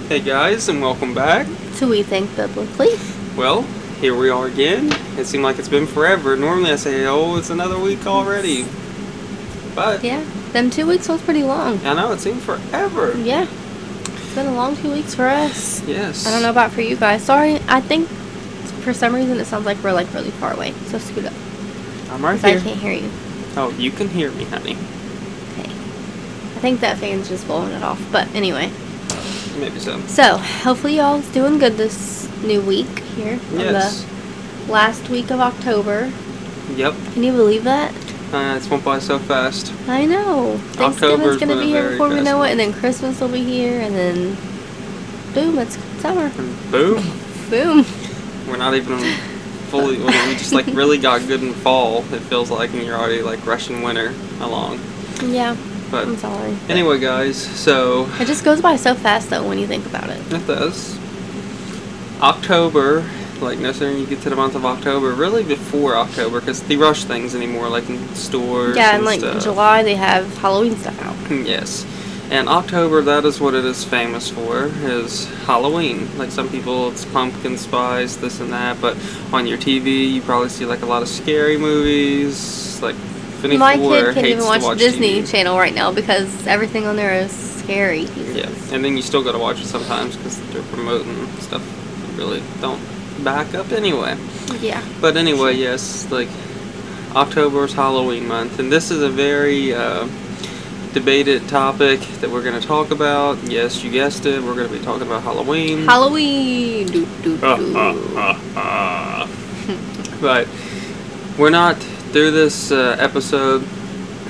Hey guys, and welcome back. So we think biblically. Well, here we are again. It seemed like it's been forever. Normally I say, oh, it's another week already. But Yeah, them 2 weeks was pretty long. I know, it seemed forever. Yeah, it's been a long 2 weeks for us. Yes. I don't know about for you guys. Sorry, I think for some reason it sounds like we're like really far away. So scoot up. I'm right 'Cause here. I can't hear you. Oh, you can hear me, honey. Okay. I think that fan's just blowing it off. But anyway. Maybe so. So, hopefully y'all's doing good this new week here. Yes. On the last week of October. Yep. Can you believe that? It's went by so fast. I know. Thanksgiving's October's going to went be here very before we fast. know it. And then Christmas will be here. And then, boom, it's summer. And boom. Boom. We're not even fully, we just like really got good in fall, it feels like, and you're already like rushing winter along. Yeah. But I'm sorry. anyway, guys, so It just goes by so fast, though, when you think about it. it does. October, like no sooner you get to the month of October, really before October, because they rush things anymore, like in stores. Yeah, and and like stuff. July, they have Halloween stuff out. Yes. And October, that is what it is famous for, is Halloween. Like some people, it's pumpkin spice, this and that, but on your TV, you probably see like a lot of scary movies, like My kid can't even watch watch Disney TV. Channel right now because everything on there is scary. Yeah, and then you still gotta watch it sometimes because they're promoting stuff that really don't back up anyway. Yeah. But anyway, yes, like October is Halloween month, and this is a very debated topic that we're going to talk about. Yes, you guessed it, we're going to be talking about Halloween. Halloween! Doo, doo, doo. But we're not, through this episode,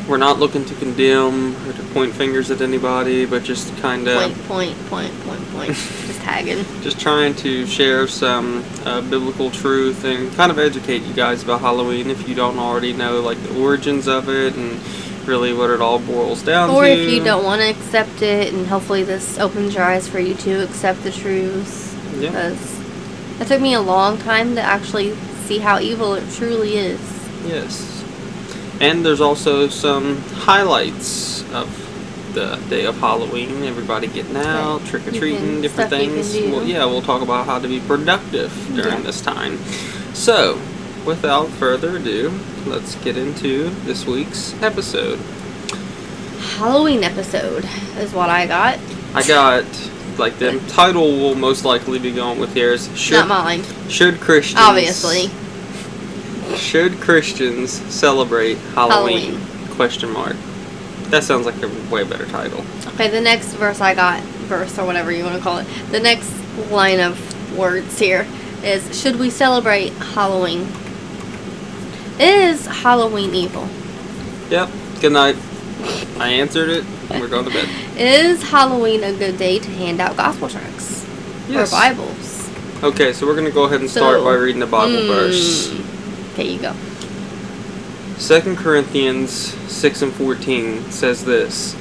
we're not looking to condemn or to point fingers at anybody, but just kind of Point. Just tagging. just trying to share some biblical truth and kind of educate you guys about Halloween if you don't already know like the origins of it and really what it all boils down Or to. if you don't want to accept it, and hopefully this opens your eyes for you to accept the truths. Yeah. Because it took me a long time to actually see how evil it truly is. Yes. And there's also some highlights of the day of Halloween. Everybody getting out, trick-or-treating, different stuff you things. can do. Well, yeah, we'll talk about how to be productive during this time. So, without further ado, let's get into this week's episode. Halloween episode is what I got. I got, like, the title will most likely be going with here is Not mine. Should Christians... Obviously. Should Christians celebrate Halloween? Question mark. That sounds like a way better title. Okay, the next verse I got, verse or whatever you want to call it, the next line of words here is, should we celebrate Halloween? Is Halloween evil? Yep. Good night. I answered it. We're going to bed. Is Halloween a good day to hand out gospel tracts? Yes. Or Bibles? Okay, so we're going to go ahead and start by reading the Bible verse. Okay, you go. 2 Corinthians 6:14 says this: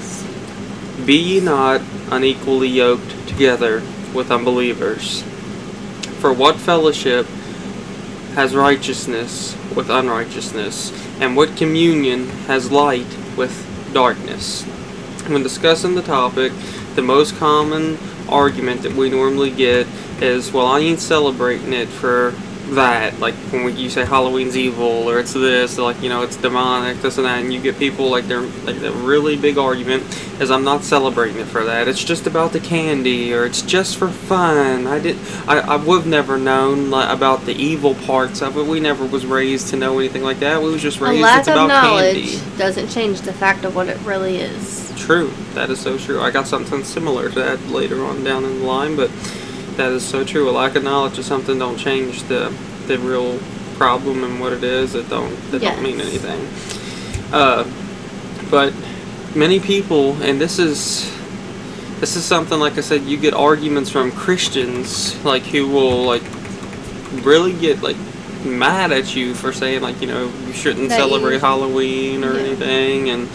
Be ye not unequally yoked together with unbelievers. For what fellowship has righteousness with unrighteousness? And what communion has light with darkness? When discussing the topic, the most common argument that we normally get is, well, I ain't celebrating it for that. Like when you say Halloween's evil or it's this, like, you know, it's demonic, this and that, and you get people like they're like the really big argument is, I'm not celebrating it for that. It's just about the candy, or it's just for fun. I would have never known about the evil parts of it. We never was raised to know anything like that. We was just raised A lack it's of about knowledge candy. doesn't change the fact of what it really is. True. That is so true. I got something similar to that later on down in the line, but that is so true. A lack of knowledge of something don't change the real problem and what it is. That don't mean anything. But many people, and this is something, like I said, you get arguments from Christians like who will like really get like mad at you for saying like, you know, you shouldn't celebrate Halloween or anything. And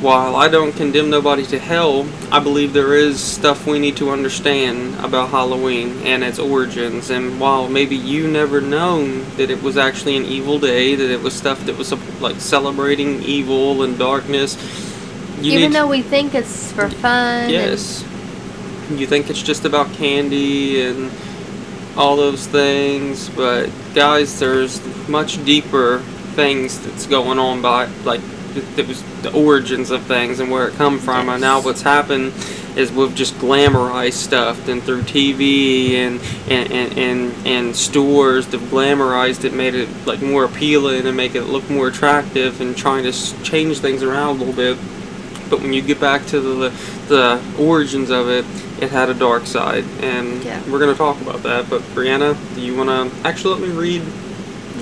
while I don't condemn nobody to hell, I believe there is stuff we need to understand about Halloween and its origins. And while maybe you never known that it was actually an evil day, that it was stuff that was like celebrating evil and darkness, even though we think it's for fun. Yes. You think it's just about candy and all those things, but guys, there's much deeper things that's going on by, like, it was the origins of things and where it come from. Yes. And now what's happened is we've just glamorized stuff, and through TV and stores, they've glamorized it, made it like more appealing and make it look more attractive, and trying to change things around a little bit. But when you get back to the origins of it, it had a dark side, and we're going to talk about that. But Brianna, do you want to actually let me read?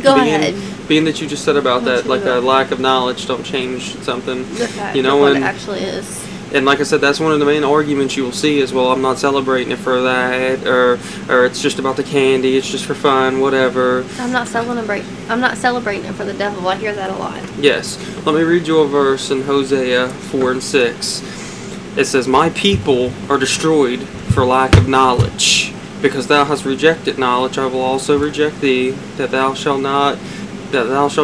Go ahead. Being that you just said about that, like a lack of knowledge don't change something. The fact You know, what and it actually is. and like I said, that's one of the main arguments you will see is, well, I'm not celebrating it for that, or it's just about the candy, it's just for fun, whatever. I'm not celebrating it for the devil. I hear that a lot. Yes. Let me read you a verse in Hosea 4:6. It says, "My people are destroyed for lack of knowledge. Because thou hast rejected knowledge, I will also reject thee, that thou shalt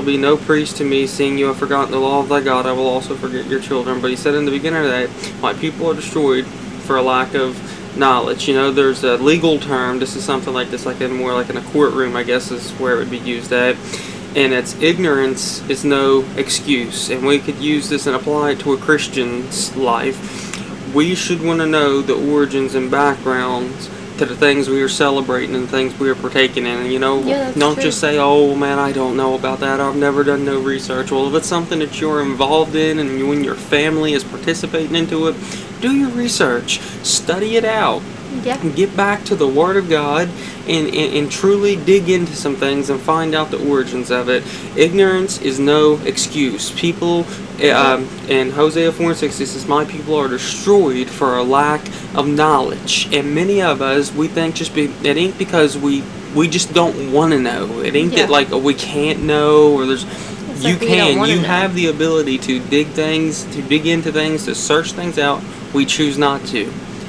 be no priest to me, seeing you have forgotten the law of thy God, I will also forget your children." But he said in the beginning of that, my people are destroyed for a lack of knowledge. You know, there's a legal term. This is something like this, like more like in a courtroom, I guess is where it would be used at. And it's ignorance is no excuse. And we could use this and apply it to a Christian's life. We should want to know the origins and backgrounds to the things we are celebrating and things we are partaking in. And, you know, don't just say, "Oh man, I don't know about that, I've never done no research." Well, if it's something that you're involved in and you and your family is participating into it, do your research, study it out. Get back to the Word of God and truly dig into some things and find out the origins of it. Ignorance is no excuse. People, in Hosea 4:6, it says, "My people are destroyed for a lack of knowledge." And many of us, we think it ain't because we just don't want to know. It ain't that like, oh, we can't know, or there's... You have the ability to dig into things, to search things out. We choose not to.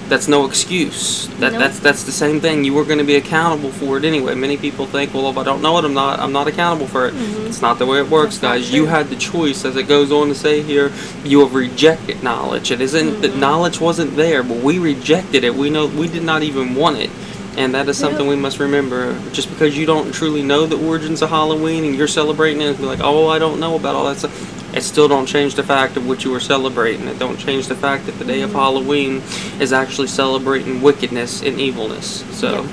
That's no excuse. That's the same thing. You were going to be accountable for it anyway. Many people think, well, if I don't know it, I'm not accountable for it. It's not the way it works, guys. You had the choice, as it goes on to say here. You have rejected knowledge. It isn't that knowledge wasn't there, but we rejected it. We know we did not even want it. And that is something we must remember. Just because you don't truly know the origins of Halloween and you're celebrating it and be like, "Oh, I don't know about all that stuff," it still don't change the fact of what you were celebrating. It don't change the fact that the day of Halloween is actually celebrating wickedness and evilness. So,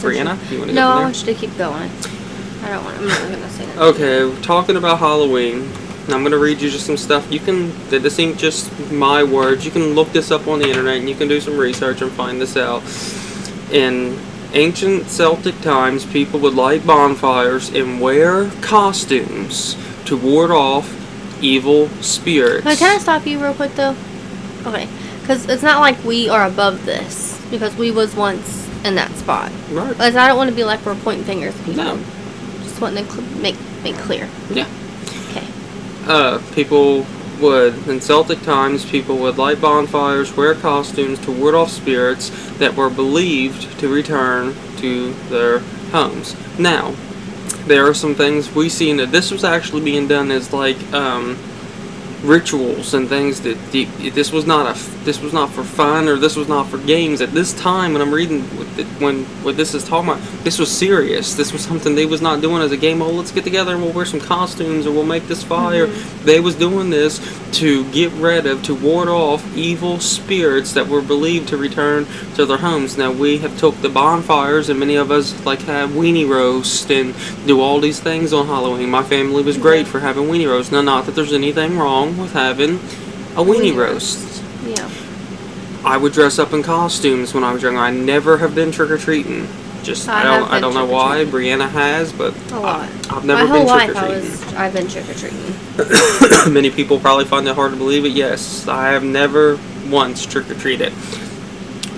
Brianna, you want to go No, from there? I want you to keep going. I'm not going to say that. Okay, talking about Halloween, I'm going to read you just some stuff. This ain't just my words. You can look this up on the internet and you can do some research and find this out. In ancient Celtic times, people would light bonfires and wear costumes to ward off evil spirits. But can I stop you real quick, though? Okay. Because it's not like we are above this. Because we was once in that spot. Right. Because I don't want to be like we're pointing fingers at people. No. Just wanting to make clear. Yeah. Okay. In Celtic times, people would light bonfires, wear costumes to ward off spirits that were believed to return to their homes. Now, there are some things we see that this was actually being done as like rituals and things that this was not for fun, or this was not for games. At this time, when I'm reading what this is talking about, this was serious. This was something they was not doing as a game. Oh, let's get together and we'll wear some costumes or we'll make this fire. They was doing this to get rid of, to ward off evil spirits that were believed to return to their homes. Now, we have took the bonfires, and many of us like have weenie roast and do all these things on Halloween. My family was great for having weenie roast. Now, not that there's anything wrong with having a weenie roast. Yeah. I would dress up in costumes when I was younger. I never have been trick-or-treating. I don't know why. Brianna has, but a lot. I've never My whole been life trick-or-treating. I've been trick-or-treating. Many people probably find it hard to believe it. Yes, I have never once trick-or-treated.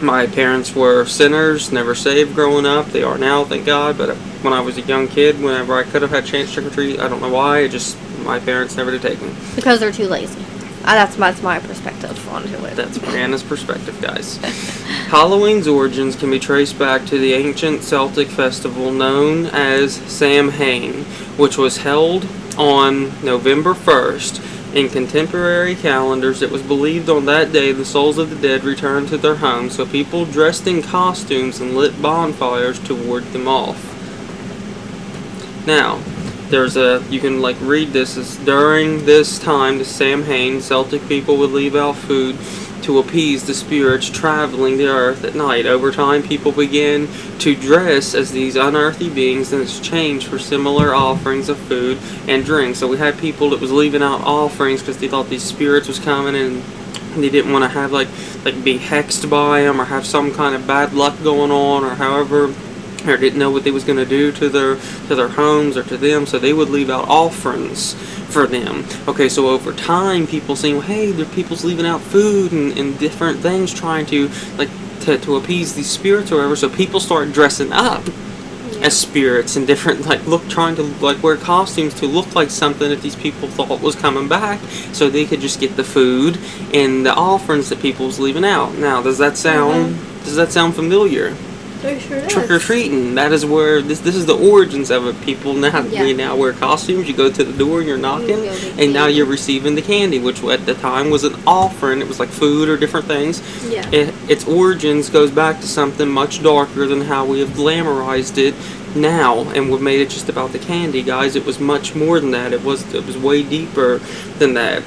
My parents were sinners, never saved growing up. They are now, thank God. But when I was a young kid, whenever I could have had a chance to trick-or-treat, I don't know why. My parents never did take me. Because they're too lazy. That's my perspective onto it. That's Brianna's perspective, guys. Halloween's origins can be traced back to the ancient Celtic festival known as Samhain, which was held on November 1st In contemporary calendars, it was believed on that day the souls of the dead returned to their homes, so people dressed in costumes and lit bonfires to ward them off. Now, you can read this, is during this time the Samhain, Celtic people would leave out food to appease the spirits traveling the earth at night. Over time, people began to dress as these unearthly beings in exchange for similar offerings of food and drink. So we had people that was leaving out offerings because they thought these spirits was coming and they didn't want to have be hexed by them or have some kind of bad luck going on or however, or didn't know what they was going to do to their homes or to them, so they would leave out offerings for them. Okay, so over time, people saying, well, hey, there are people's leaving out food and different things trying to to appease these spirits or whatever, so people start dressing up as spirits and different trying to wear costumes to look like something that these people thought was coming back, so they could just get the food and the offerings that people was leaving out. Now, does that sound familiar? It sure does. Trick or treating. That is where this is the origins of it. People we now wear costumes. You go to the door and you're knocking, and now you're receiving the candy, which at the time was an offering. It was like food or different things. Yeah. Its origins goes back to something much darker than how we have glamorized it now, and we've made it just about the candy, guys. It was much more than that. It was way deeper than that.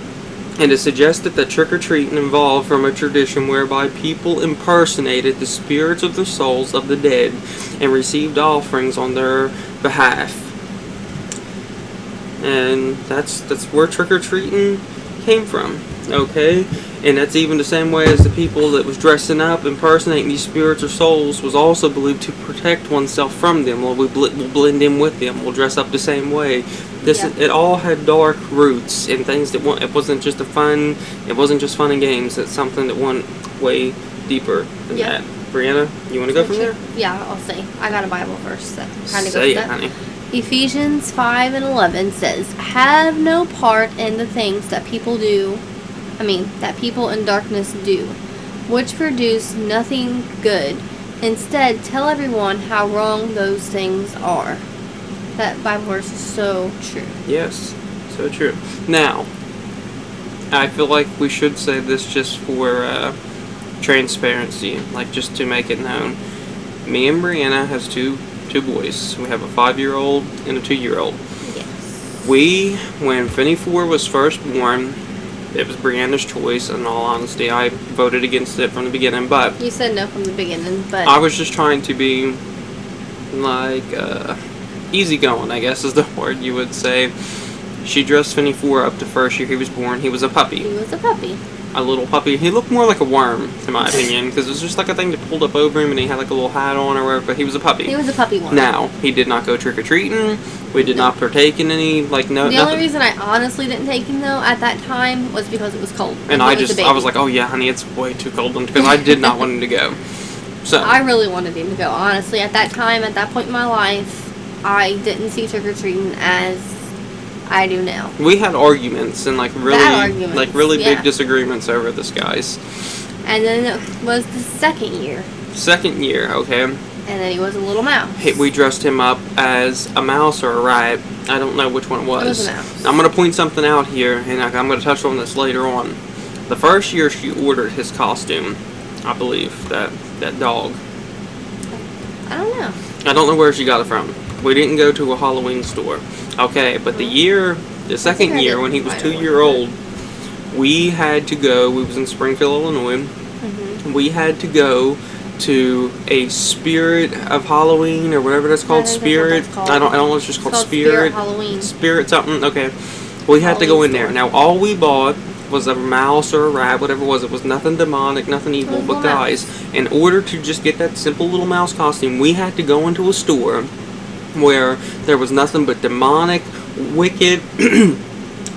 And it suggested that trick-or-treating evolved from a tradition whereby people impersonated the spirits of the souls of the dead and received offerings on their behalf. And that's where trick-or-treating came from, okay? And that's even the same way as the people that was dressing up, impersonating these spirits or souls, was also believed to protect oneself from them. Well, we'll blend in with them. We'll dress up the same way. It all had dark roots and things that it wasn't just fun and games. It's something that went way deeper than that. Brianna, you want to go from there? Yeah, I'll say. I got a Bible verse that kind of goes Say with it, that. honey. Ephesians 5:11 says, "Have no part in the things that people in darkness do, which produce nothing good. Instead, tell everyone how wrong those things are." That Bible verse is so true. Yes, so true. Now, I feel like we should say this just for transparency, just to make it known. Me and Brianna has two boys. We have a 5-year-old and a 2-year-old. Yes. When Finny 4 was first born, it was Brianna's choice. In all honesty, I voted against it from the beginning, but You said no from the beginning, but I was just trying to be easygoing, I guess is the word you would say. She dressed Finny 4 up the first year he was born. He was a puppy. he was a puppy. A little puppy. He looked more like a worm, in my opinion, because it was just a thing that pulled up over him and he had a little hat on or whatever, but he was a puppy. He was a puppy one. Now, he did not go trick-or-treating. We did not partake in any, The only reason I honestly didn't take him, though, at that time, was because it was cold. And I was like, oh yeah, honey, it's way too cold, because I did not want him to go. So I really wanted him to go. Honestly, at that time, at that point in my life, I didn't see trick-or-treating as I do now. we had arguments and really yeah. big disagreements over this, guys. And then it was the second year. Second year, okay. And then he was a little mouse. We dressed him up as a mouse or a rat. I don't know which one it was. It was a mouse. I'm going to point something out here, and I'm going to touch on this later on. The first year she ordered his costume, I believe, that dog. I don't know. I don't know where she got it from. We didn't go to a Halloween store. Okay, but the second year, when he was 2-year-old, we had to go, we was in Springfield, Illinois, we had to go to a Spirit of Halloween, or whatever that's called, Spirit, I don't know, it's just called Spirit Halloween. Spirit something, okay. We had to go in there. Now, all we bought was a mouse or a rat, whatever it was nothing demonic, nothing evil, but guys, in order to just get that simple little mouse costume, we had to go into a store where there was nothing but demonic, wicked,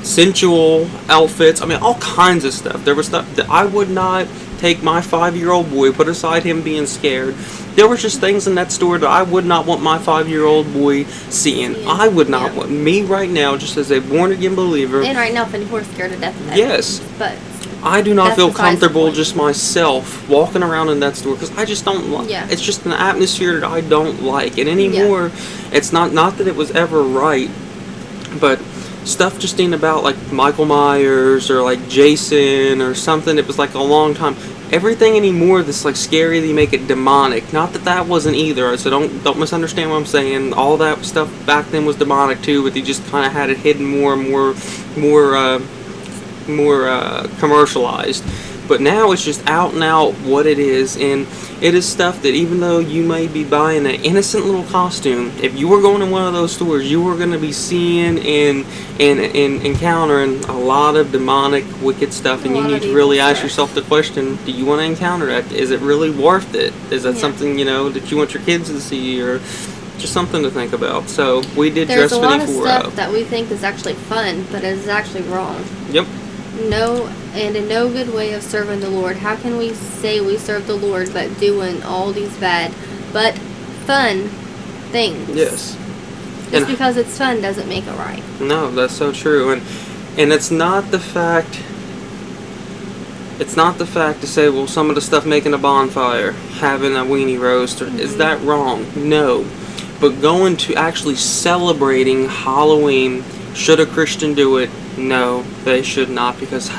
sensual outfits. I mean, all kinds of stuff. There was stuff that I would not take my 5-year-old boy, put aside him being scared. There was just things in that store that I would not want my 5-year-old boy seeing. I would not want me right now, just as a born-again believer. And right now, Finny's scared to death of that. Yes. But I do not feel comfortable just myself walking around in that store, because I just don't like. It's just an atmosphere that I don't like. And anymore, it's not that it was ever right, but stuff just ain't about like Michael Myers or like Jason or something. It was like a long time. Everything anymore that's like scary, they make it demonic. Not that that wasn't either, so don't misunderstand what I'm saying. All that stuff back then was demonic too, but they just kind of had it hidden more commercialized. But now it's just out and out what it is, and it is stuff that even though you may be buying an innocent little costume, if you were going to one of those stores, you were going to be seeing and encountering a lot of demonic, wicked stuff, and you need to really ask yourself the question: do you want to encounter that? Is it really worth it? Is that something that you want your kids to see, or just something to think about? So we did There's Dress a lot of 54 stuff that we think is actually fun, but is actually wrong. Yep. No, and in no good way of serving the Lord. How can we say we serve the Lord but doing all these bad, but fun things? Yes. Just because it's fun doesn't make it right. No, that's so true, and it's not the fact. It's not the fact to say, well, some of the stuff making a bonfire, having a weenie roast, is that wrong? No, but going to actually celebrating Halloween, should a Christian do it? No, they should not, because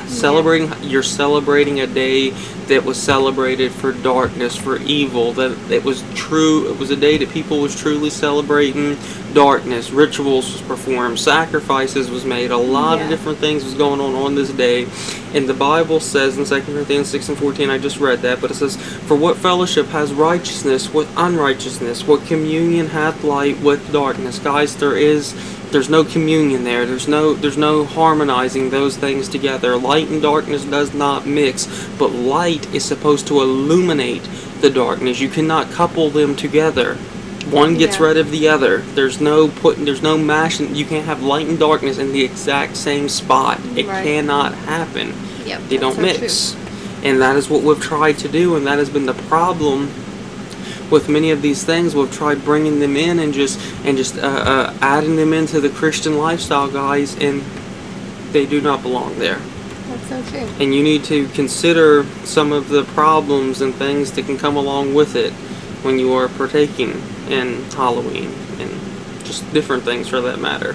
you're celebrating a day that was celebrated for darkness, for evil, that it was true. It was a day that people was truly celebrating darkness. Rituals was performed, sacrifices was made, a lot of different things was going on this day. And the Bible says in 2 Corinthians 6:14, I just read that, but it says, for what fellowship has righteousness with unrighteousness? What communion hath light with darkness? Guys, there's no communion there. There's no harmonizing those things together. Light and darkness does not mix, but light is supposed to illuminate the darkness. You cannot couple them together. One gets rid of the other. There's no mashing. You can't have light and darkness in the exact same spot. It cannot happen. Yep, they don't mix. And that is what we've tried to do, and that has been the problem with many of these things. We've tried bringing them in and just adding them into the Christian lifestyle, guys, and they do not belong there. That's so true. And you need to consider some of the problems and things that can come along with it when you are partaking in Halloween and just different things for that matter.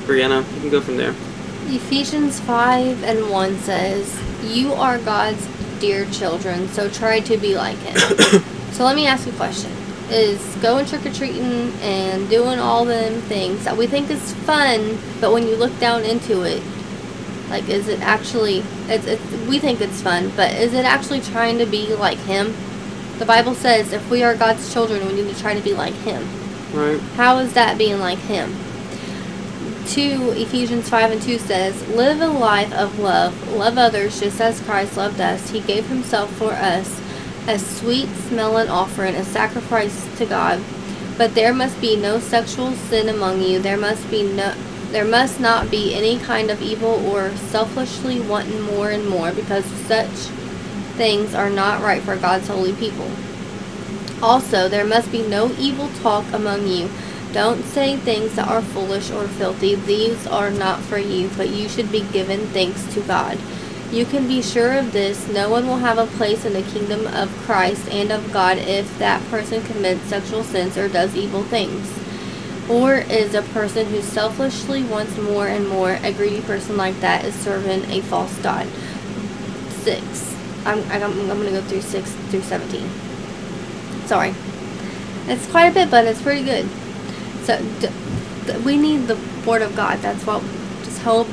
Brianna, you can go from there. Ephesians 5:1 says, you are God's dear children, so try to be like Him. So let me ask you a question. Is going trick-or-treating and doing all them things that we think is fun, but when you look down into it, like, is it actually, we think it's fun, but is it actually trying to be like Him? The Bible says if we are God's children, we need to try to be like Him. Right. How is that being like Him? Ephesians 5:2 says, live a life of love. Love others just as Christ loved us. He gave Himself for us, a sweet-smelling offering, a sacrifice to God. But there must be no sexual sin among you. There must not be any kind of evil or selfishly wanting more and more, because such things are not right for God's holy people. Also, there must be no evil talk among you. Don't say things that are foolish or filthy. These are not for you, but you should be giving thanks to God. You can be sure of this: no one will have a place in the kingdom of Christ and of God if that person commits sexual sins or does evil things, or is a person who selfishly wants more and more. A greedy person like that is serving a false god. 6. I'm going to go through 6 through 17. Sorry. It's quite a bit, but it's pretty good. So, we need the Word of God. That's what this whole...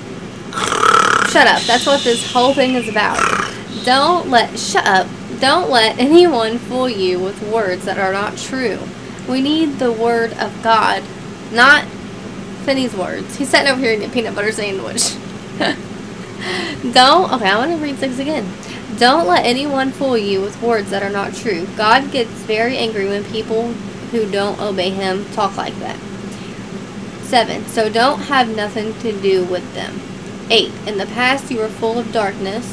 Shut up. That's what this whole thing is about. Shut up. Don't let anyone fool you with words that are not true. We need the Word of God, not Finney's words. He's sitting over here eating a peanut butter sandwich. Okay, I want to read 6 again. Don't let anyone fool you with words that are not true. God gets very angry when people who don't obey Him talk like that. 7. So don't have nothing to do with them. 8. In the past you were full of darkness.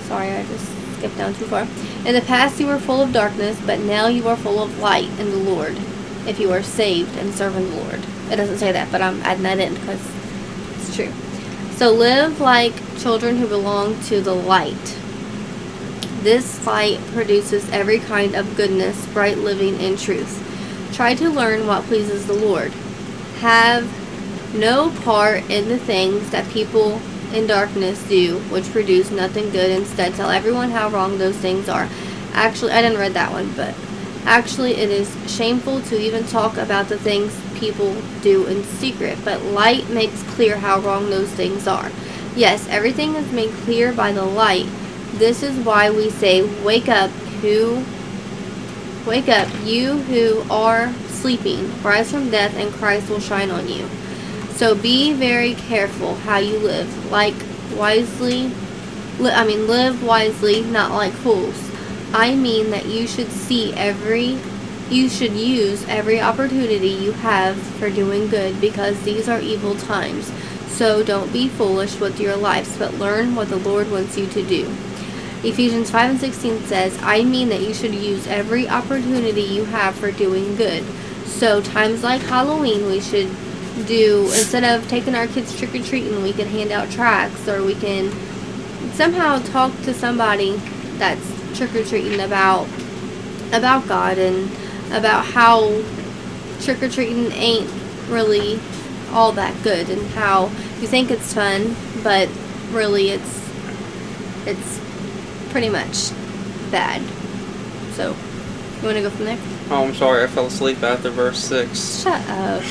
Sorry, I just skipped down too far. In the past you were full of darkness, but now you are full of light in the Lord, if you are saved and serving the Lord. It doesn't say that, but I'm adding that in because it's true. So live like children who belong to the light. This light produces every kind of goodness, right living, and truth. Try to learn what pleases the Lord. Have no part in the things that people in darkness do, which produce nothing good. Instead, tell everyone how wrong those things are. Actually, I didn't read that one, but actually it is shameful to even talk about the things people do in secret, but light makes clear how wrong those things are. Yes, everything is made clear by the light. This is why we say, wake up, you who are sleeping, rise from death, and Christ will shine on you. So be very careful how you live, live wisely, not like fools. I mean that you should use every opportunity you have for doing good, because these are evil times. So don't be foolish with your lives, but learn what the Lord wants you to do. Ephesians 5:16 says, I mean that you should use every opportunity you have for doing good. So times like Halloween, we should do, instead of taking our kids trick-or-treating, we can hand out tracts, or we can somehow talk to somebody that's trick-or-treating about God, and about how trick-or-treating ain't really all that good, and how you think it's fun, but really it's pretty much bad. So, you want to go from there? Oh, I'm sorry, I fell asleep after verse 6. Shut up.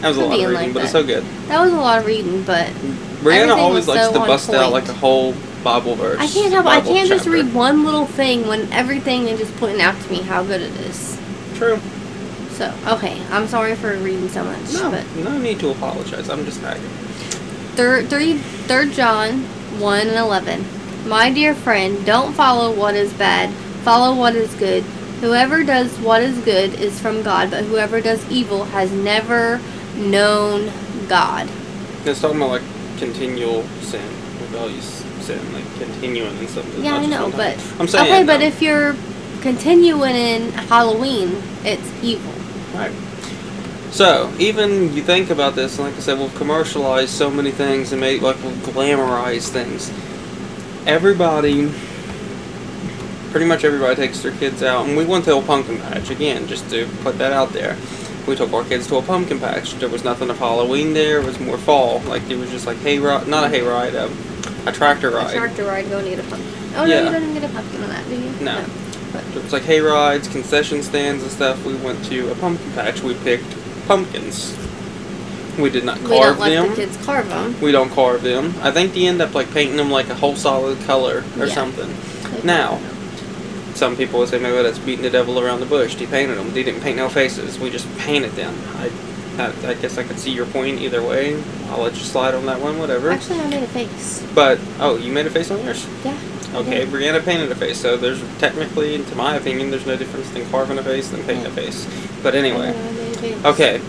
That was a lot of reading, like but that. it's so good. That was a lot of reading, but Brianna always likes so to bust on out point. like a whole Bible verse. I can't help. I can't just chapter. read one little thing when everything is just pointing out to me how good it is. True. So, okay, I'm sorry for reading so much. No, but no need to apologize. I'm just nagging. 3 John 1 and 11. My dear friend, don't follow what is bad. Follow what is good. Whoever does what is good is from God, but whoever does evil has never known God. It's talking about like continual sin, rebellious sin, like continuing in something. Yeah, not I just know, one time. but I'm saying, okay, but if you're continuing in Halloween, it's evil. Right. So, even you think about this, and like I said, we've commercialized so many things and we've glamorized things. Pretty much everybody takes their kids out, and we went to a pumpkin patch, again, just to put that out there. We took our kids to a pumpkin patch. There was nothing of Halloween there, it was more fall. Like, it was just like not a hayride, a tractor ride. A tractor ride, you don't need a pumpkin. Oh, Yeah. no, you don't even get a pumpkin on that, do you? No. But It was like hay rides, concession stands and stuff. We went to a pumpkin patch. We picked pumpkins. We did not we carve don't let them. the kids carve them. We don't carve them. I think they end up like painting them like a whole solid color or Yeah. something. Now, some people would say maybe that's beating the devil around the bush. They painted them. They didn't paint no faces. We just painted them. I guess I could see your point either way. I'll let you slide on that one, whatever. Actually, I made a face. But, oh, you made a face on yours? Yeah. Okay, Brianna painted a face, so there's technically, to my opinion, there's no difference in carving a face than painting a face. But anyway, I made a face. okay,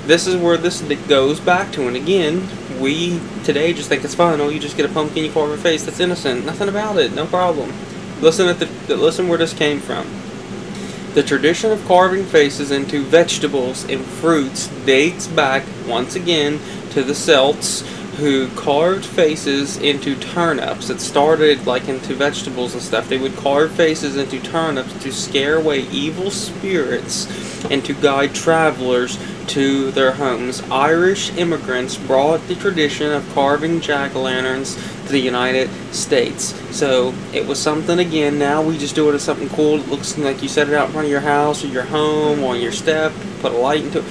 this is where this goes back to, and again, we today just think it's fun. Oh, you just get a pumpkin, you carve a face. That's innocent. Nothing about it. No problem. Listen where this came from. The tradition of carving faces into vegetables and fruits dates back once again to the Celts, who carved faces into turnips. It started like into vegetables and stuff. They would carve faces into turnips to scare away evil spirits and to guide travelers to their homes. Irish immigrants brought the tradition of carving jack-o'-lanterns to the United States. So it was something, again, now we just do it as something cool. It looks like you set it out in front of your house or your home or on your step, put a light into it.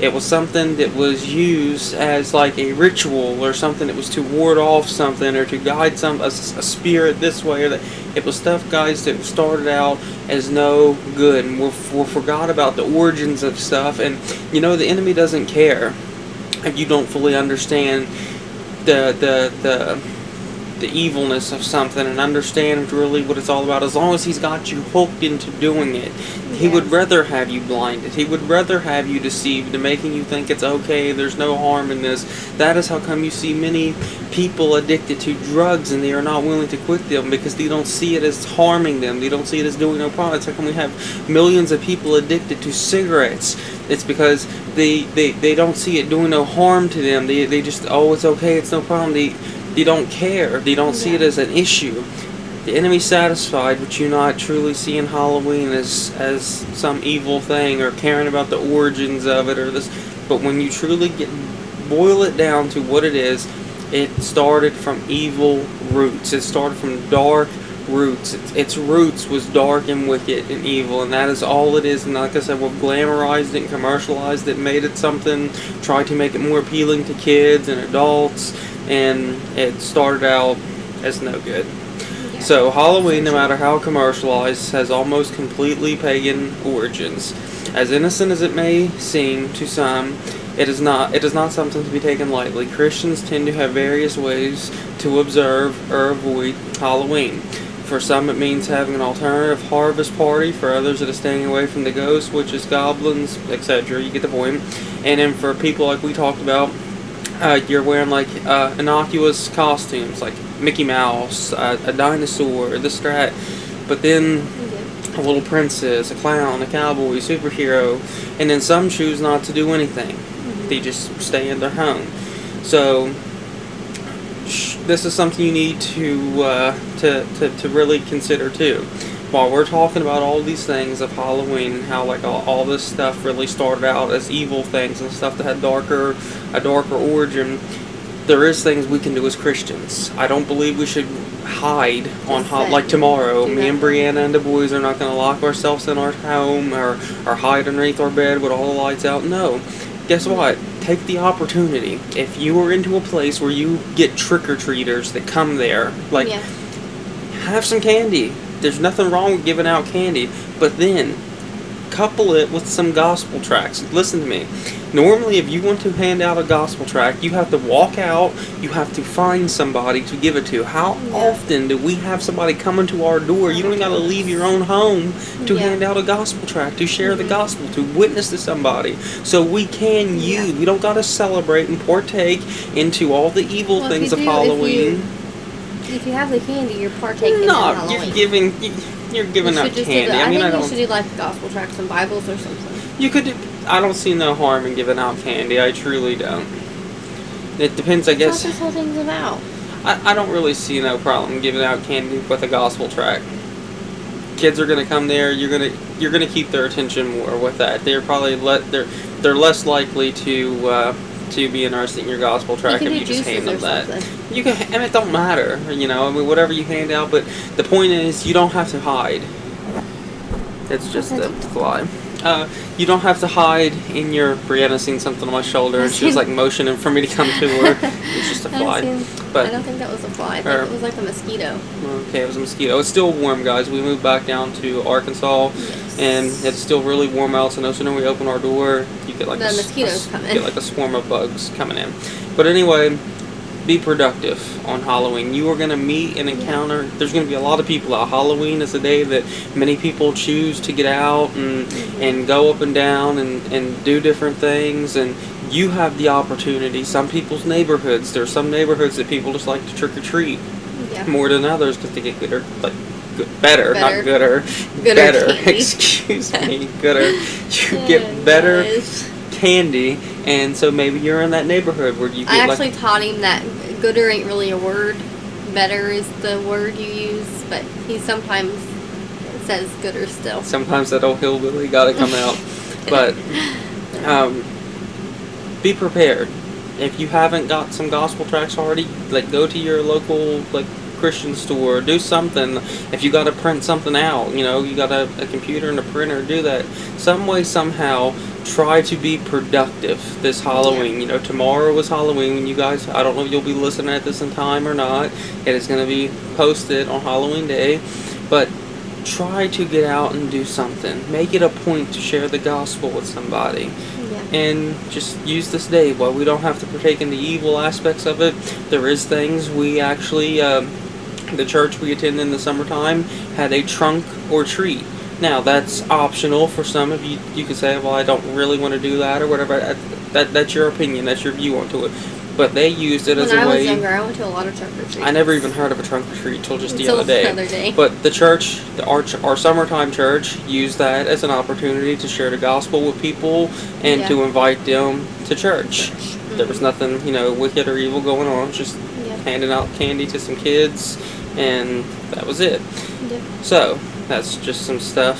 It was something that was used as like a ritual or something that was to ward off something or to guide a spirit this way or that. It was stuff, guys, that started out as no good, and we forgot about the origins of stuff. And you know, the enemy doesn't care if you don't fully understand the evilness of something and understand really what it's all about. As long as he's got you hooked into doing it, he would rather have you blinded. He would rather have you deceived and making you think it's okay, there's no harm in this. That is how come you see many people addicted to drugs and they are not willing to quit them, because they don't see it as harming them. They don't see it as doing no problem. It's how come we have millions of people addicted to cigarettes. It's because they don't see it doing no harm to them. They just, oh, it's okay, it's no problem. They don't care. They don't see it as an issue. The enemy's satisfied with you not truly seeing Halloween as some evil thing or caring about the origins of it or this. But when you truly get boil it down to what it is, it started from evil roots. It started from dark roots. Its roots was dark and wicked and evil, and that is all it is. And like I said, we've glamorized it and commercialized it, made it something, tried to make it more appealing to kids and adults, and it started out as no good. Yeah. So Halloween, no matter how commercialized, has almost completely pagan origins. As innocent as it may seem to some, it is not something to be taken lightly. Christians tend to have various ways to observe or avoid Halloween. For some, it means having an alternative harvest party. For others, it is staying away from the ghosts, witches, goblins, etc. You get the point. And then for people like we talked about, you're wearing like innocuous costumes, like Mickey Mouse, a dinosaur, this, that. But then a little princess, a clown, a cowboy, a superhero, and then some choose not to do anything. They just stay in their home. So this is something you need to really consider too. While we're talking about all these things of Halloween and how like all this stuff really started out as evil things and stuff that had a darker origin, there is things we can do as Christians. I don't believe we should hide on like tomorrow. Me and Brianna and the boys are not going to lock ourselves in our home or hide underneath our bed with all the lights out. No. Guess what? Take the opportunity. If you are into a place where you get trick-or-treaters that come there, like, have some candy. There's nothing wrong with giving out candy. But then, couple it with some gospel tracts. Listen to me. Normally, if you want to hand out a gospel tract, you have to walk out, you have to find somebody to give it to. How often do we have somebody coming to our door? You don't even got to leave your own home to hand out a gospel tract, to share the gospel, to witness to somebody. So we can use, we don't got to celebrate and partake into all the evil things of Halloween. If you have the candy, you're partaking in Halloween. You're giving out candy. I think you should do like gospel tracts and Bibles or something. You could do, I don't see no harm in giving out candy. I truly don't. It depends, I guess. That's what this whole thing's about. I don't really see no problem giving out candy with a gospel tract. Kids are gonna come there. You're gonna keep their attention more with that. They're probably they're less likely to be interested in your gospel tract if you just hand them that. Something. You can, and it don't matter, I mean, whatever you hand out. But the point is, you don't have to hide. It's just a fly. You don't have to hide in your. Brianna's seen something on my shoulder, and she was like motioning for me to come to her. It's just a fly. But I don't think that was a fly. I think it was like a mosquito. Okay, it was a mosquito. It's still warm, guys. We moved back down to Arkansas, and it's still really warm out. So no sooner we open our door, you get like mosquitoes coming. Get like a swarm of bugs coming in. But anyway, be productive on Halloween. You are going to meet and encounter. There's going to be a lot of people out. Halloween is a day that many people choose to get out and go up and down and do different things. And you have the opportunity. Some people's neighborhoods. There are some neighborhoods that people just like to trick or treat more than others because they get gooder, better, not gooder, better. Candy. Excuse me, gooder. You get better candy, and so maybe you're in that neighborhood where you get. I actually taught him that gooder ain't really a word. Better is the word you use, but he sometimes says gooder still. Sometimes that old hillbilly got to come out, but be prepared. If you haven't got some gospel tracts already, like go to your local Christian store, do something. If you got to print something out, you got a computer and a printer, do that. Some way, somehow, try to be productive this Halloween. Tomorrow is Halloween. You guys, I don't know if you'll be listening at this in time or not. It is going to be posted on Halloween Day, but try to get out and do something. Make it a point to share the gospel with somebody. And just use this day. While we don't have to partake in the evil aspects of it, there is things we actually, the church we attend in the summertime had a trunk or treat. Now, that's optional for some of you. You could say, well, I don't really want to do that or whatever. That's your opinion. That's your view onto it. But they used it as a way. When I was younger, I went to a lot of trunk or treats. I never even heard of a trunk or treat till just the other day. But the church, our summertime church, used that as an opportunity to share the gospel with people and to invite them to church. There was nothing, wicked or evil going on. Just handing out candy to some kids, and that was it. So that's just some stuff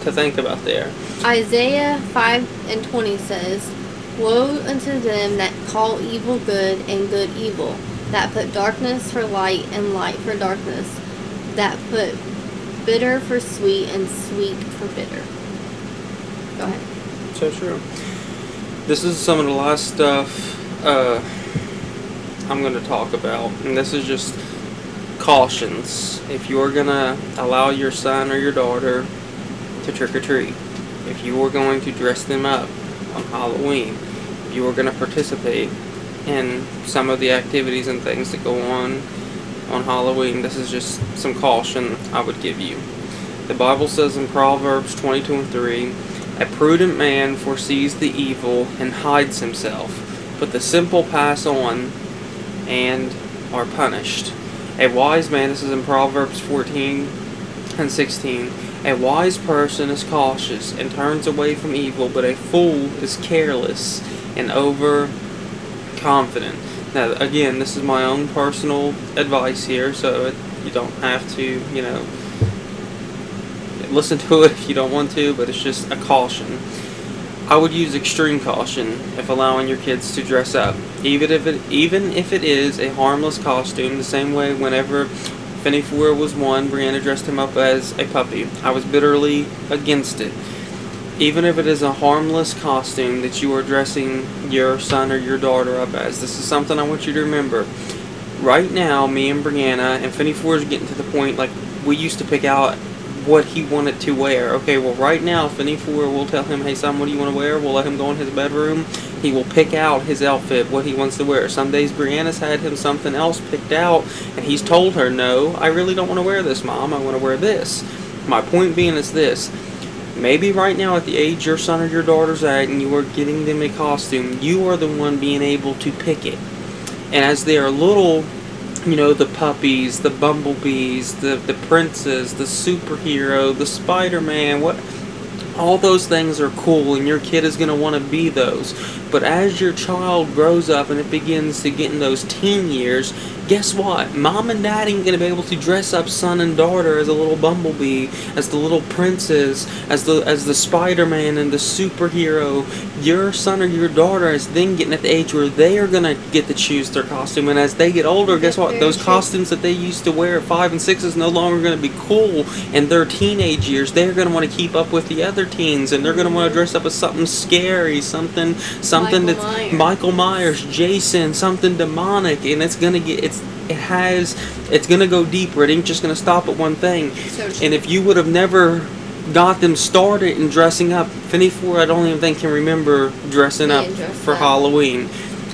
to think about there. Isaiah 5:20 says, Woe unto them that call evil good and good evil, that put darkness for light and light for darkness, that put bitter for sweet and sweet for bitter. Go ahead. So true. This is some of the last stuff I'm going to talk about, and this is just cautions. If you're going to allow your son or your daughter to trick or treat, if you are going to dress them up on Halloween, if you are going to participate in some of the activities and things that go on Halloween, this is just some caution I would give you. The Bible says in Proverbs 22:3, a prudent man foresees the evil and hides himself, but the simple pass on and are punished. A wise man, this is in Proverbs 14:16, a wise person is cautious and turns away from evil, but a fool is careless and overconfident. Now, again, this is my own personal advice here, so you don't have to, listen to it if you don't want to, but it's just a caution. I would use extreme caution if allowing your kids to dress up, even if it is a harmless costume. The same way whenever Finney Four was one, Brianna dressed him up as a puppy. I was bitterly against it. Even if it is a harmless costume that you are dressing your son or your daughter up as, this is something I want you to remember. Right now, me and Brianna and Finney Four is getting to the point like we used to pick out what he wanted to wear. Okay, well right now Finney Four will tell him, hey son, what do you want to wear? We'll let him go in his bedroom. He will pick out his outfit, what he wants to wear. Some days Brianna's had him something else picked out, and he's told her, no, I really don't want to wear this, Mom. I want to wear this. My point being is this. Maybe right now at the age your son or your daughter's at and you are getting them a costume, you are the one being able to pick it. And as they are little, the puppies, the bumblebees, the princes, the superhero, the Spider-Man, all those things are cool, and your kid is going to want to be those. But as your child grows up and it begins to get in those teen years, guess what? Mom and Dad ain't going to be able to dress up son and daughter as a little bumblebee, as the little princess, as the Spider-Man and the superhero. Your son or your daughter is then getting at the age where they are going to get to choose their costume, and as they get older, guess what? Those costumes that they used to wear at 5 and 6 is no longer going to be cool in their teenage years. They're going to want to keep up with the other teens, and they're going to want to dress up as something scary, something that's Michael Myers, Jason, something demonic, and it's going to get it's going to go deeper. It ain't just going to stop at one thing. And if you would have never got them started in dressing up, Finney Four, I don't even think can remember dressing up for Halloween.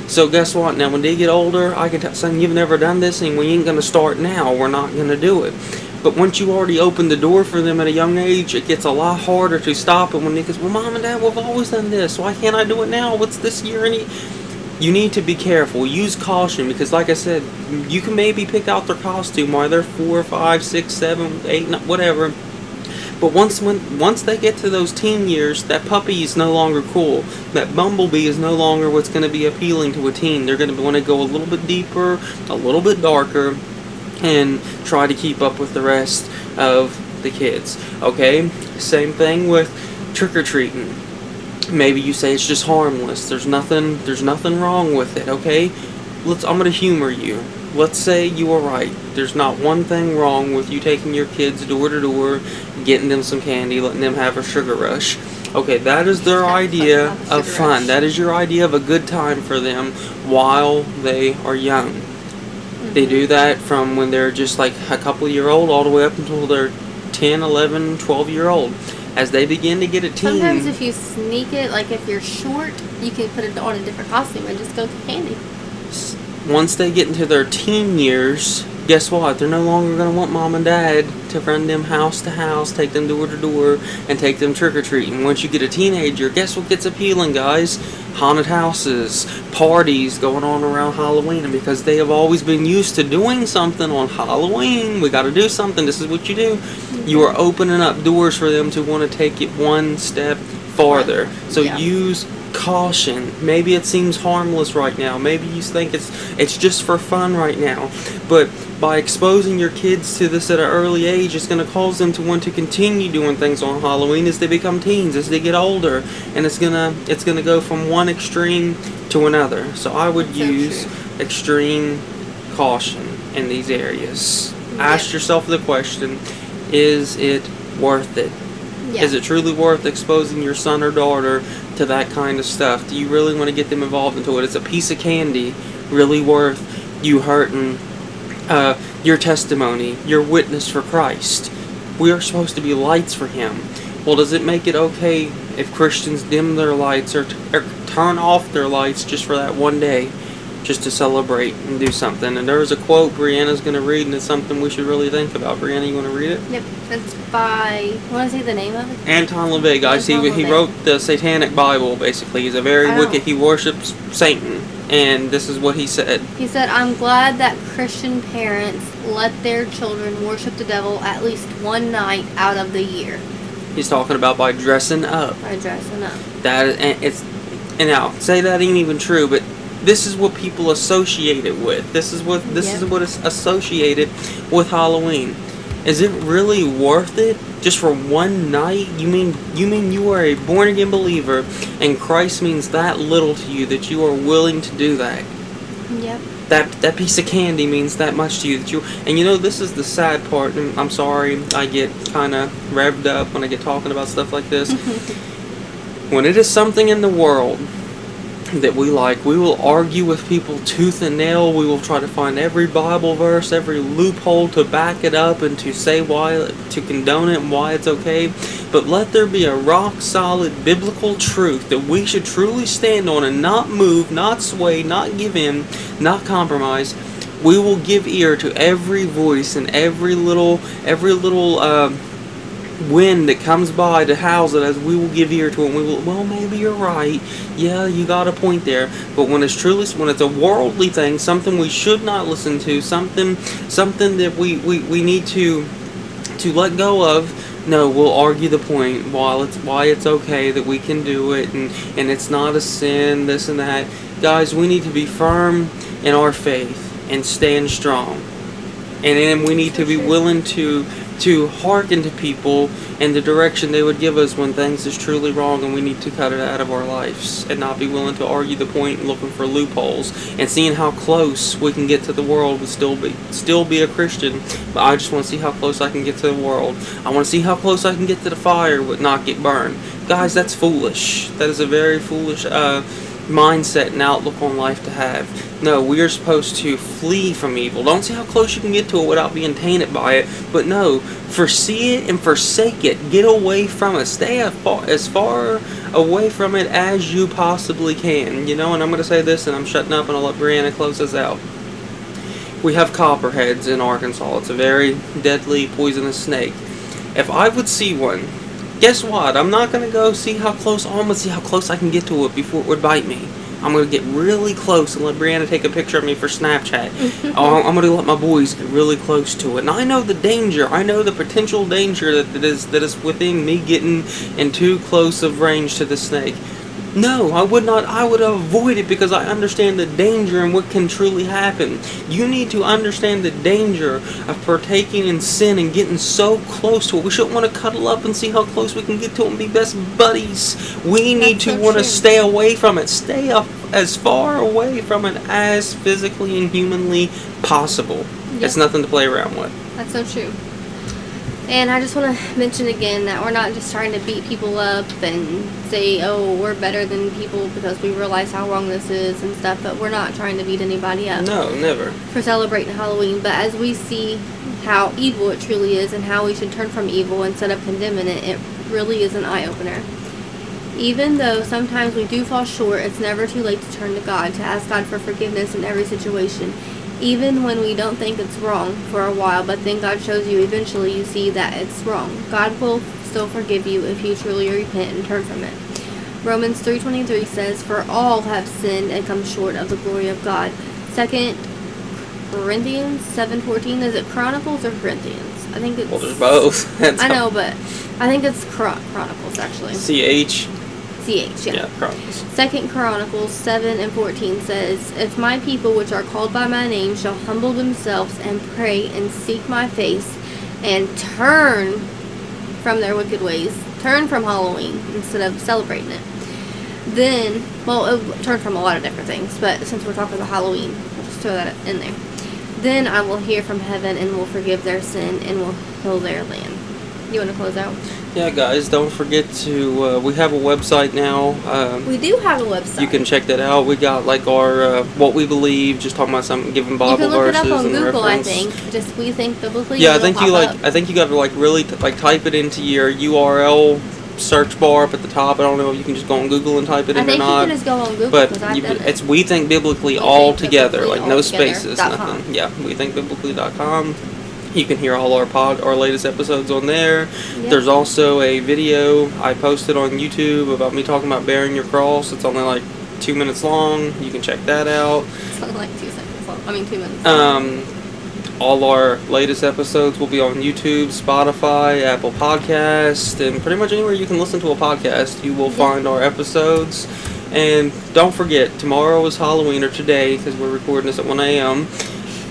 So guess what? Now when they get older, I can tell son, you've never done this, and we ain't going to start now. We're not going to do it. But once you already open the door for them at a young age, it gets a lot harder to stop it when they go, well, Mom and Dad, we've always done this. Why can't I do it now? What's this year? You need to be careful. Use caution, because like I said, you can maybe pick out their costume while they're 4, 5, 6, 7, 8, whatever. But once they get to those teen years, that puppy is no longer cool. That bumblebee is no longer what's going to be appealing to a teen. They're going to want to go a little bit deeper, a little bit darker, and try to keep up with the rest of the kids. Okay? Same thing with trick-or-treating. Maybe you say it's just harmless. There's nothing wrong with it, okay? I'm going to humor you. Let's say you are right. There's not one thing wrong with you taking your kids door to door, getting them some candy, letting them have a sugar rush. Okay, that is their idea of fun. That is your idea of a good time for them while they are young. They do that from when they're just like a couple year old all the way up until they're 10, 11, 12 year old. As they begin to get a teen... Sometimes if you sneak it, like if you're short, you can put it on a different costume and just go get candy. Once they get into their teen years, guess what? They're no longer going to want Mom and Dad to run them house to house, take them door to door, and take them trick-or-treating. Once you get a teenager, guess what gets appealing, guys? Haunted houses, parties going on around Halloween. And because they have always been used to doing something on Halloween, we got to do something, this is what you do. You are opening up doors for them to want to take it one step farther. So use caution. Maybe it seems harmless right now. Maybe you think it's just for fun right now. But by exposing your kids to this at an early age, it's going to cause them to want to continue doing things on Halloween as they become teens, as they get older, and it's gonna go from one extreme to another. So I would use extreme caution in these areas. Ask yourself the question, is it worth it? Is it truly worth exposing your son or daughter to that kind of stuff? Do you really want to get them involved into it? Is a piece of candy really worth you hurting your testimony, your witness for Christ? We are supposed to be lights for Him. Well, does it make it okay if Christians dim their lights or turn off their lights just for that one day, just to celebrate and do something? And there's a quote Brianna's going to read, and it's something we should really think about. Brianna, you want to read it? Yep, it's by, want to say the name of it? Anton LaVey, guys. He wrote the Satanic Bible, basically. He's a very wicked, he worships Satan, and this is what he said. He said, I'm glad that Christian parents let their children worship the devil at least one night out of the year. He's talking about by dressing up. By dressing up. And now, say that ain't even true, but this is what people associate it with. This is what is associated with Halloween. Is it really worth it just for one night? You mean you are a born again believer and Christ means that little to you that you are willing to do that? Yep. That piece of candy means that much to you that you, and you know, this is the sad part, and I'm sorry I get kind of revved up when I get talking about stuff like this. When it is something in the world that we like, we will argue with people tooth and nail. We will try to find every Bible verse, every loophole to back it up and to say why, to condone it and why it's okay. But let there be a rock solid biblical truth that we should truly stand on and not move, not sway, not give in, not compromise. We will give ear to every voice and every little wind that comes by to house it, as we will give ear to it. And we will, well, maybe you're right. Yeah, you got a point there. But when it's a worldly thing, something we should not listen to, something that we need to let go of, no, we'll argue the point why it's okay that we can do it and it's not a sin, this and that. Guys, we need to be firm in our faith and stand strong. And then we need to be willing to hearken to people in the direction they would give us when things is truly wrong, and we need to cut it out of our lives and not be willing to argue the point and looking for loopholes and seeing how close we can get to the world but still be a Christian. But I just want to see how close I can get to the world. I want to see how close I can get to the fire but not get burned. Guys, that's foolish. That is a very foolish mindset and outlook on life to have. No, we are supposed to flee from evil. Don't see how close you can get to it without being tainted by it, but no, foresee it and forsake it. Get away from it. Stay as far away from it as you possibly can. You know, and I'm going to say this and I'm shutting up and I'll let Brianna close us out. We have copperheads in Arkansas. It's a very deadly, poisonous snake. If I would see one, guess what? I'm not going to go see how close. I'm going to see how close I can get to it before it would bite me. I'm going to get really close and let Brianna take a picture of me for Snapchat. I'm going to let my boys get really close to it. And I know the danger. I know the potential danger that is within me getting in too close of range to the snake. No, I would not. I would avoid it because I understand the danger and what can truly happen. You need to understand the danger of partaking in sin and getting so close to it. We shouldn't want to cuddle up and see how close we can get to it and be best buddies. We need to want to stay away from it. Stay up as far away from it as physically and humanly possible. Yep. It's nothing to play around with. That's so true. And I just want to mention again that we're not just trying to beat people up and say, oh, we're better than people because we realize how wrong this is and stuff, but we're not trying to beat anybody up. No, never. For celebrating Halloween. But as we see how evil it truly is and how we should turn from evil instead of condemning it, it really is an eye-opener. Even though sometimes we do fall short, it's never too late to turn to God, to ask God for forgiveness in every situation. Even when we don't think it's wrong for a while, but then God shows you eventually you see that it's wrong. God will still forgive you if you truly repent and turn from it. Romans 3:23 says, "For all have sinned and come short of the glory of God." 2 Corinthians 7:14. Is it Chronicles or Corinthians? I think it's... Well, there's both. I know, but I think it's Chronicles, actually. CH. CH, yeah. Yeah, Chronicles. 2 Chronicles 7 and 14 says, If my people which are called by my name shall humble themselves and pray and seek my face and turn from their wicked ways, turn from Halloween instead of celebrating it, then, well, it turn from a lot of different things, but since we're talking about Halloween, we'll just throw that in there. Then I will hear from heaven and will forgive their sin and will heal their land. You want to close out? Yeah, guys, don't forget to, we have a website now. We do have a website. You can check that out. We got like our, what we believe, just talking about something, giving Bible you can look verses it up on and Google, reference. I think. Just we think biblically. Yeah, I and think it'll you pop like, up. I think you got to like really like type it into your URL search bar up at the top. I don't know if you can just go on Google and type it I in or think you not. can just go on Google But because I've done it. it's We Think Biblically We all Think together, Biblically like no all together spaces, .com. nothing. Yeah, WeThinkBiblically.com. You can hear all our latest episodes on there. Yep. There's also a video I posted on YouTube about me talking about bearing your cross. It's only like 2 minutes long. You can check that out. It's only like 2 seconds long. 2 minutes. All our latest episodes will be on YouTube, Spotify, Apple Podcast, and pretty much anywhere you can listen to a podcast, you will find our episodes. And don't forget, tomorrow is Halloween, or today, because we're recording this at 1 a.m.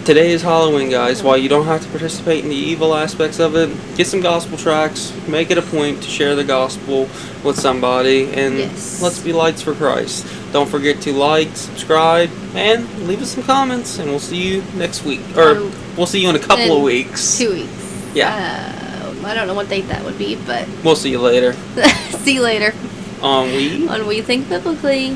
Today is Halloween, guys. While you don't have to participate in the evil aspects of it, get some gospel tracts, make it a point to share the gospel with somebody, and let's be lights for Christ. Don't forget to like, subscribe, and leave us some comments, and we'll see you next week. Or we'll see you in a couple of weeks. 2 weeks. Yeah. I don't know what date that would be, but We'll see you later. see you later On on We Think Biblically.